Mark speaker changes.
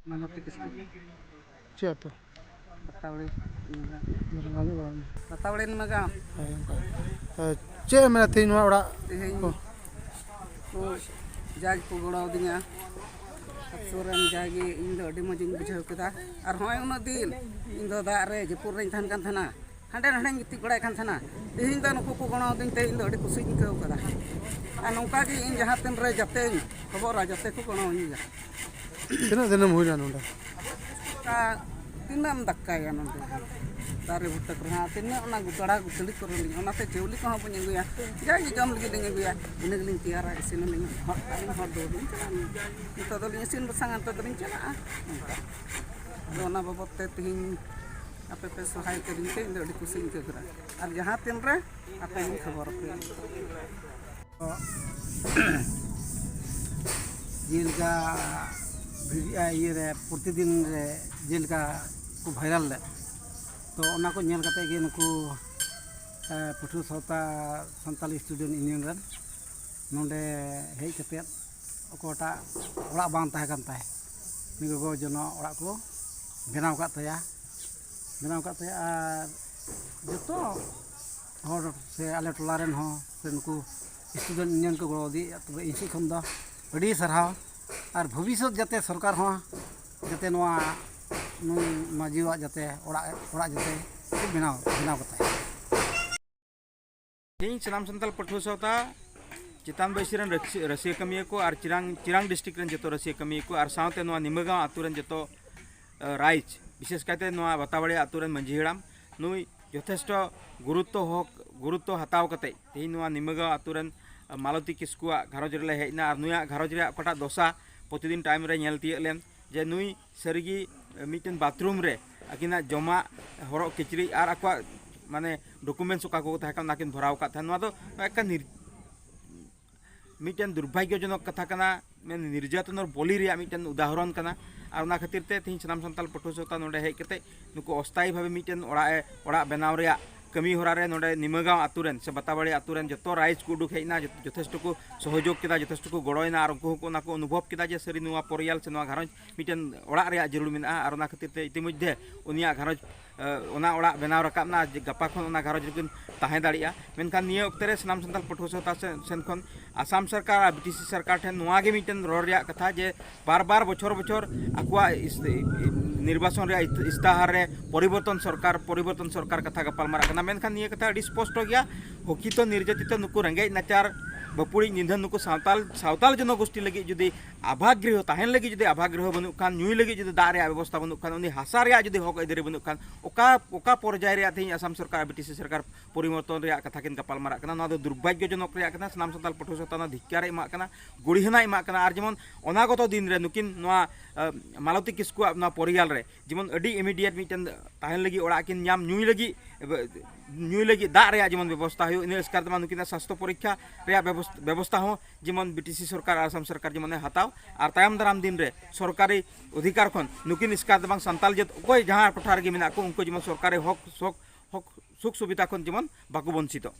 Speaker 1: Manati Kisku.
Speaker 2: Siapa?
Speaker 1: Batawali. Batawali Maga.
Speaker 2: Cik mana tin orang
Speaker 1: Ko jaj ko gora dinya. Suran jagi indo adi mojing bujhau keda. Ar hoy una din indo da re jepur rein than kan thana. Hande hande giti gorai kan thana. Ihin da nuku ko gona din te indo adi kusi kau kada. An nongka gi in jahat ten re jate khobor a jate ko gona ni ja.
Speaker 2: Kena dinam hui na nonda.
Speaker 1: Ka tinam dakkai an nonda. Dari buta kerana tinnya ona gutara gutali koroni ona te jeuli ko hapun yang ya jadi jam lagi dengan ya ini geling tiara isin ling hot paling hot do itu do ling isin besangan to dring cana ona babot te ting apa pe sahai ke ring te indo di kusing ke kera ar jahat tin re apa yang khabar pe jilka ये रे प्रतिदिन रे जलका को viral ले तो ओना को nail कते गे नुकु पठु सौता संताली स्टूडेंट यूनियन रन नोंडे हेज कते ओकोटा ओड़ा बांग ताहे कान ताहे नि गो जनो ओड़ा को बनाव का तया आर जतो हर से आले टोला रेन हो से नुकु स्टूडेंट यूनियन को गो दी तबे इसी खम दा अडी सरहाव आर भविष्य जाते सरकार हो जाते नोआ माजिवा जाते ओड़ा जाते बनाव कता
Speaker 3: ᱤᱧ ᱥᱟᱱᱟᱢ ᱥᱟᱱᱛᱟᱲ ᱯᱟᱹᱴᱷᱩᱣᱟᱹ ᱥᱟᱶᱛᱟ ᱪᱮᱛᱟᱱ ᱵᱟᱹᱭᱥᱤ ᱨᱮᱱ ᱨᱟᱹᱥᱤᱭᱟᱹ ᱠᱟᱹᱢᱤᱭᱟᱹ ᱠᱚ ᱟᱨ ᱪᱤᱨᱟᱝ ᱰᱤᱥᱴᱨᱤᱠᱴ ᱨᱮᱱ ᱡᱚᱛᱚ ᱨᱟᱹᱥᱤᱭᱟᱹ ᱠᱟᱹᱢᱤᱭᱟᱹ ᱠᱚ ᱟᱨ ᱥᱟᱶᱛᱮ ᱱᱚᱣᱟ ᱱᱤᱢᱟᱹᱜᱟᱸᱣ ᱟᱛᱳ ᱨᱮᱱ ᱡᱚᱛᱚ ᱨᱟᱭᱤᱡ ᱵᱤᱥᱮᱥ ᱠᱟᱭᱛᱮ ᱱᱚᱣᱟ ᱵᱟᱛᱟᱵᱟᱲᱤ ᱟᱛᱳ ᱨᱮᱱ ᱢᱟᱹᱡᱷᱤ ᱦᱟᱲᱟᱢ ᱱᱩᱭ ᱡᱚᱛᱷᱮᱥᱴᱚ ᱜᱩᱨᱩᱛᱛᱚ ᱦᱟᱛᱟᱣ ᱠᱟᱛᱮ ᱛᱮᱦᱮᱧ ᱱᱚᱣᱟ ᱱᱤᱢᱟᱹᱜᱟᱸᱣ ᱟᱛᱳ ᱨᱮᱱ ᱢᱟᱞᱚᱛᱤ ᱠᱤᱥᱠᱩᱣᱟᱜ ᱜᱷᱟᱨᱚᱸᱡᱽ ᱨᱮᱞᱮ ᱦᱮᱡ ᱮᱱᱟ ᱟᱨ ᱱᱩᱭᱟᱜ ᱜᱷᱟᱨᱚᱸᱡᱽ ᱨᱮᱭᱟᱜ ᱚᱠᱟᱴᱟᱜ ᱫᱚᱥᱟ ᱯᱨᱚᱛᱤᱫᱤᱱ ᱴᱟᱭᱤᱢ ᱨᱮ ᱧᱮᱞ ᱛᱤᱭᱳᱜ ᱞᱮᱱ ᱡᱮ ᱱᱩᱭ ᱥᱟᱹᱨᱤᱜᱮ ᱢᱤᱫᱴᱮᱱ ᱵᱟᱛᱷᱨᱩᱢ ᱨᱮ ᱟᱹᱠᱤᱱᱟᱜ ᱡᱚᱢᱟᱜ ᱦᱚᱨᱚᱜ ᱠᱤᱪᱨᱤᱡ ᱟᱨ ᱟᱠᱚᱣᱟᱜ ᱢᱟᱱᱮ ᱰᱚᱠᱩᱢᱮন্ᱴᱥ ᱚᱠᱟ ᱠᱚ ᱛᱟᱦᱮᱸ ᱠᱟᱱᱟ ᱚᱱᱟᱠᱤᱱ ᱵᱷᱚᱨᱟᱣ ᱟᱠᱟᱫ ᱛᱟᱦᱮᱸ ᱱᱚᱣᱟ ᱫᱚ ᱮᱠᱟᱞ ᱢᱤᱫᱴᱮᱱ ᱫᱩᱨᱵᱷᱟᱜᱽᱜᱚᱡᱚᱱᱚक ᱠᱟᱛᱷᱟ ᱠᱟᱱᱟ ᱱᱤᱨᱡᱟᱛᱚᱱ ᱵᱚᱞᱤ ᱨᱮᱭᱟᱜ ᱢᱤᱫᱴᱮᱱ ᱩᱫᱟᱦᱚᱨᱚᱱ ᱠᱟᱱᱟ ᱟᱨ ᱚᱱᱟ ᱠᱷᱟᱹᱛᱤᱨ ᱛᱮ ᱛᱮᱦᱮᱧ ᱥᱟᱱᱟᱢ ᱥᱟᱱᱛᱟᱲ ᱯᱟᱹᱴᱷᱩᱣᱟᱹ ᱥᱟᱶᱛᱟ ᱱᱚᱰᱮ ᱦᱮᱡ ᱠᱟᱛᱮ ᱱᱩᱠᱩ ᱚᱥᱛᱷᱟᱭᱤ ᱵᱷᱟᱵᱮ ᱢᱤᱫᱴᱮᱱ ᱚᱲᱟᱜ ᱵᱮᱱᱟᱣ ᱨᱮᱭᱟᱜ ᱠᱟᱹᱢᱤ ᱦᱚᱨᱟ ᱨᱮ ᱱᱚᱰᱮ ᱱᱤᱢᱟᱹᱜᱟᱸᱣ ᱟᱛᱳ ᱨᱮᱱ ᱥᱮ ᱵᱟᱛᱟᱵᱟᱲᱤ ᱟᱛᱳ ᱨᱮᱱ ᱡᱚᱛᱚ ᱨᱟᱭᱤᱡ ᱠᱚ ᱩᱰᱩᱠ ᱦᱮᱡ ᱮᱱᱟ ᱡᱚᱛᱷᱮᱥᱴᱚ ᱠᱚ ᱥᱚᱦᱚᱡᱳᱜᱽ ᱠᱮᱫᱟ ᱡᱚᱛᱷᱮᱥᱴᱚ ᱠᱚ ᱜᱚᱲᱚᱭᱮᱱᱟ ᱟᱨ ᱩᱱᱠᱩ ᱦᱚᱸ ᱚᱱᱟ ᱠᱚ ᱚᱱᱩᱵᱷᱚᱵ ᱠᱮᱫᱟ ᱡᱮ ᱥᱟᱹᱨᱤ ᱱᱚᱣᱟ ᱯᱚᱨᱤᱭᱟᱞ ᱥᱮ ᱱᱚᱣᱟ ᱜᱷᱟᱨᱚᱸᱡᱽ ᱢᱤᱫᱴᱮᱱ ᱚᱲᱟᱜ ᱨᱮᱭᱟᱜ ᱡᱟᱹᱨᱩᱲ ᱢᱮᱱᱟᱜᱼᱟ ᱟᱨ ᱚᱱᱟ ᱠᱷᱟᱹᱛᱤᱨ ᱛᱮ ᱤতিᱢᱚᱫᱽᱫᱷᱮ ᱩᱱᱤᱭᱟᱜ ᱜᱷᱟᱨᱚᱸᱡᱽ ᱚᱱᱟ ᱚᱲᱟᱜ ᱵᱮᱱᱟᱣ ᱨᱟᱠᱟᱵ ᱮᱱᱟ ᱜᱟᱯᱟ ᱠᱷᱚᱱ ᱚᱱᱟ ᱜᱷᱟᱨᱚᱸᱡᱽ ᱨᱮᱠᱤᱱ ᱛᱟᱦᱮᱸ ᱫᱟᱲᱮᱭᱟᱜᱼᱟ ᱢᱮᱱᱠᱷᱟᱱ ᱱᱤᱭᱟᱹ ᱚᱠᱛᱮ ᱨᱮ ᱥᱟᱱᱟᱢ ᱥᱟᱱᱛᱟᱲ ᱯᱟᱹᱴᱷᱩᱣᱟᱹ ᱥᱟᱶᱛᱟ ᱥᱮᱱ ᱠᱷᱚᱱ ᱟᱥᱟᱢ ᱥᱚᱨᱠᱟর ᱟᱨ ᱵᱤᱴᱤᱥᱤ ᱥᱚᱨᱠᱟর ᱴᱷᱮᱱ ᱱᱚᱣᱟ ᱜᱮ ᱢᱤᱫᱴᱮᱱ ᱨᱚᱲ ᱨᱮᱭᱟᱜ ᱠᱟᱛᱷᱟ ᱡᱮ ᱵᱟᱨ ᱵᱚᱪᱷᱚᱨ ᱟᱠᱚᱣᱟᱜ ᱱᱤᱨᱵᱟᱪᱚᱱ ᱨᱮᱭᱟᱜ ᱤᱥᱛᱟᱦᱟᱨ ᱨᱮ ᱯᱚরিবর্তন ᱥᱚᱨᱠᱟর ᱠᱟᱛᱷᱟ ᱜᱟᱯᱟᱞᱢᱟᱨᱟᱜ ᱠᱟᱱᱟ ᱢᱮᱱᱠᱷᱟᱱ ᱱᱤᱭᱟᱹ ᱠᱟᱛᱷᱟ ᱟᱹᱰᱤ ᱥᱯᱚᱥᱴᱚ ᱜᱮᱭᱟ ᱦᱚᱠᱤᱛᱚ ᱱᱤᱨযাতিত ᱱᱩᱠᱩ ᱨᱮᱸᱜᱮᱡ ᱱᱟᱪᱟᱨ ᱵᱟᱹᱯᱩᱲᱤᱡ ᱧᱤᱫᱟᱹ ᱱᱩᱠᱩ ᱥᱟᱶᱛᱟᱞ ᱡᱚᱱᱚᱜᱳষ্ঠী ᱞᱟᱹᱜᱤᱫ ᱡᱩᱫᱤ ᱟᱵᱷᱟᱜᱨᱤᱦᱚ ᱛᱟᱦᱮᱱ ᱞᱟᱹᱜᱤᱫ ᱡᱩᱫᱤ ᱟᱵᱷᱟᱜᱨᱤᱦᱚ ᱵᱟᱹᱱᱩᱜ ᱠᱷᱟᱱ ᱧᱩᱭ ᱞᱟᱹᱜᱤᱫ ᱡᱩᱫᱤ ᱫᱟᱜ ᱨᱮᱭᱟᱜ ᱵᱮᱵᱚᱥᱛᱷᱟ ᱵᱟᱹᱱᱩᱜ ᱠᱷᱟᱱ ᱩᱱᱤ ᱦᱟᱥᱟ ᱨᱮᱭᱟᱜ ᱡᱩᱫᱤ ᱦᱚᱠ ᱟᱹᱭᱫᱟᱹᱨᱤ ᱵᱟᱹᱱᱩᱜ ᱠᱷᱟᱱ ᱚᱠᱟ ᱯᱚᱨᱡᱟᱭ ᱨᱮᱭᱟᱜ ᱛᱮᱦᱮᱧ ᱟᱥᱟᱢ ᱥᱚᱨᱠᱟর ᱵᱤᱴᱤᱥᱤ ᱥᱚᱨᱠᱟর ᱯᱚরিবর্তন ᱨᱮᱭᱟᱜ ᱠᱟᱛᱷᱟ ᱠᱤᱱ ᱜᱟᱯᱟᱞᱢᱟᱨᱟᱜ ᱠᱟᱱᱟ ᱱᱚᱣᱟ ᱫᱚ ᱫᱩᱨᱵᱷᱟᱜᱽᱜᱚᱡᱚᱱᱚᱠ ᱨᱮᱭᱟᱜ ᱠᱟᱱᱟ ᱥᱟᱱᱟᱢ ᱥᱟᱱᱛᱟᱲ ᱯᱟᱹᱴᱷᱩᱣᱟᱹ ᱥᱟᱶᱛᱟ ᱚᱱᱟ ᱫᱷᱤᱠᱠᱟᱨᱮ ᱮᱢᱟᱜ ᱠᱟᱱᱟ ᱜᱩᱲᱤᱦᱟᱱᱟᱭ ᱮᱢᱟᱜ ᱠᱟᱱᱟ ᱟᱨ ᱡᱮᱢᱚᱱ ᱚᱱᱟᱜᱚᱛᱚ ᱫᱤᱱ ᱨᱮ ᱱᱩᱠᱤᱱ ᱱᱚᱣᱟ ᱢᱟᱞᱚᱛᱤ ᱠᱤᱥᱠᱩᱣᱟᱜ ᱱᱚᱣᱟ ᱯᱚᱨᱤᱭᱟᱞ ᱨᱮ ᱡᱮᱢᱚᱱ ᱟᱹᱰᱤ ᱤᱢᱤᱰᱤᱭᱮᱴ ᱢᱤᱫᱴᱮᱱ ᱛᱟᱦᱮᱱ ᱞᱟᱹᱜᱤᱫ ᱚᱲᱟᱜ ᱠᱤᱱ ᱧᱟᱢ ᱧᱩᱭ ᱞᱟᱹᱜᱤᱫ ᱫᱟᱜ ᱨᱮᱭᱟᱜ ᱡᱮᱢᱚᱱ ᱵᱮᱵᱚᱥᱛᱷᱟ ᱦᱩᱭᱩᱜ ᱤᱱᱟᱹ ᱮᱥᱠᱟᱨ ᱛᱮᱢᱟ ᱱᱩᱠᱤᱱᱟᱜ ᱥᱟᱥᱛᱷᱚ ᱯᱚᱨᱤᱠᱠᱷᱟ ᱨᱮᱭᱟᱜ ᱵᱮᱵᱚᱥᱛᱷᱟ ᱦᱚᱸ ᱡᱮᱢᱚᱱ ᱵᱤᱴᱤᱥᱤ ᱥᱚᱨᱠᱟর ᱟᱥᱟᱢ ᱥᱚᱨᱠᱟর ᱡᱮᱢᱚᱱᱮ ᱦᱟᱛᱟᱣ ᱟᱨ ᱛᱟᱭᱚᱢ ᱫᱟᱨᱟᱢ ᱫᱤᱱ ᱨᱮ ᱥᱚᱨᱠᱟরি ᱚᱫᱷᱤᱠᱟর ᱠᱷᱚᱱ ᱱᱩᱠᱤᱱ ᱮᱥᱠᱟᱨ ᱫᱚ ᱵᱟᱝ ᱥᱟᱱᱛᱟᱞ ᱡᱟᱹᱛ ᱚᱠᱚᱭ ᱡᱟᱦᱟᱸ ᱴᱚᱴᱷᱟ ᱨᱮᱜᱮ ᱢᱮᱱᱟᱜ ᱠᱚ ᱩᱱᱠᱩ ᱡᱮᱢᱚᱱ ᱥᱚᱨᱠᱟরি ᱦᱚᱠ ᱥᱩᱠ ᱥᱩᱵᱤধᱟ ᱠᱷᱚᱱ ᱡᱮᱢᱚᱱ ᱵᱟᱠᱚ ᱵᱚᱧᱪᱤᱛᱚᱜ